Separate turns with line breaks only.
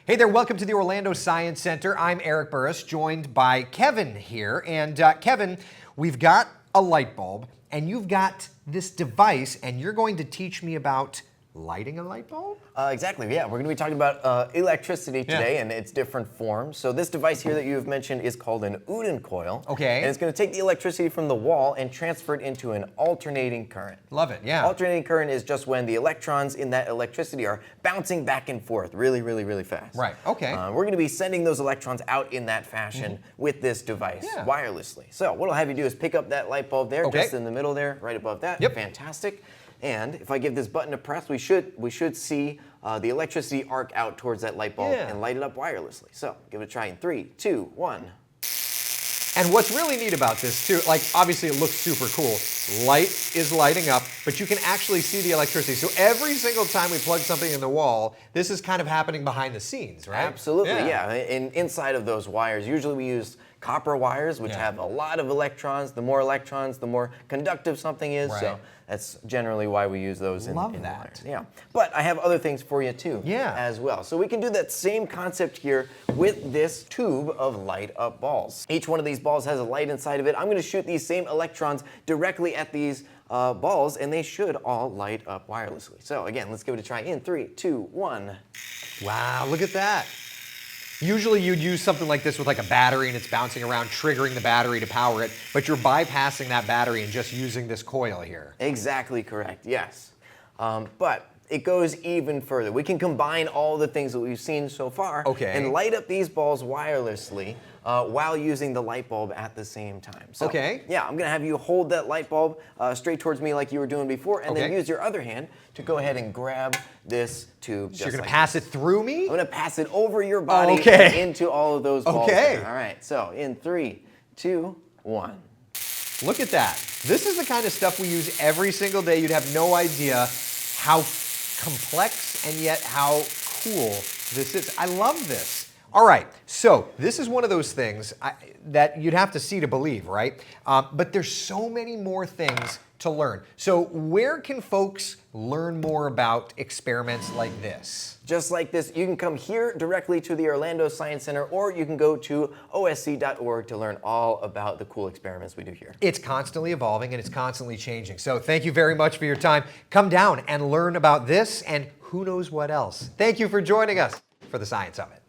Hey there, welcome to the Orlando Science Center. I'm Eric Burris, joined by Kevin here. And Kevin, we've got a light bulb, and you've got this device, and you're going to teach me about lighting a light bulb?
Exactly, yeah. We're going to be talking about electricity today and its different forms. So this device here that you have mentioned is called an Uden coil.
Okay.
And it's going to take the electricity from the wall and transfer it into an alternating current.
Love it, yeah.
Alternating current is just when the electrons in that electricity are bouncing back and forth really fast.
Right, okay.
We're going to be sending those electrons out in that fashion with this device wirelessly. So what I'll have you do is pick up that light bulb there, just in the middle there, right above that.
Yep.
Fantastic. And if I give this button a press, we should see the electricity arc out towards that light bulb and light it up wirelessly. So give it a try in 3, 2, 1.
And what's really neat about this too, like obviously it looks super cool. Light is lighting up, but you can actually see the electricity. So every single time we plug something in the wall, this is kind of happening behind the scenes, right?
Absolutely, yeah. And inside of those wires, usually we use copper wires, which have a lot of electrons. The more conductive something is.
Right.
So that's generally why we use those in
that.
wires. Yeah. But I have other things for you too as well. So we can do that same concept here with this tube of light up balls. Each one of these balls has a light inside of it. I'm going to shoot these same electrons directly at these balls, and they should all light up wirelessly. So again, let's give it a try in 3, 2, 1.
Wow, look at that. Usually you'd use something like this with like a battery and it's bouncing around, triggering the battery to power it, but you're bypassing that battery and just using this coil here.
Exactly correct, yes. But it goes even further. We can combine all the things that we've seen so far and light up these balls wirelessly while using the light bulb at the same time. So, yeah, I'm going to have you hold that light bulb straight towards me like you were doing before, and then use your other hand to go ahead and grab this tube.
So you're going to pass it through me?
I'm going to pass it over your body into all of those balls. All right, so in 3, 2, 1.
Look at that. This is the kind of stuff we use every single day. You'd have no idea how complex and yet how cool this is. I love this. All right, so this is one of those things that you'd have to see to believe, right? But there's so many more things to learn. So where can folks learn more about experiments like this?
Just like this, you can come here directly to the Orlando Science Center, or you can go to osc.org to learn all about the cool experiments we do here. It's
constantly evolving and it's constantly changing. So thank you very much for your time. Come down and learn about this and who knows what else. Thank you for joining us for the Science Summit.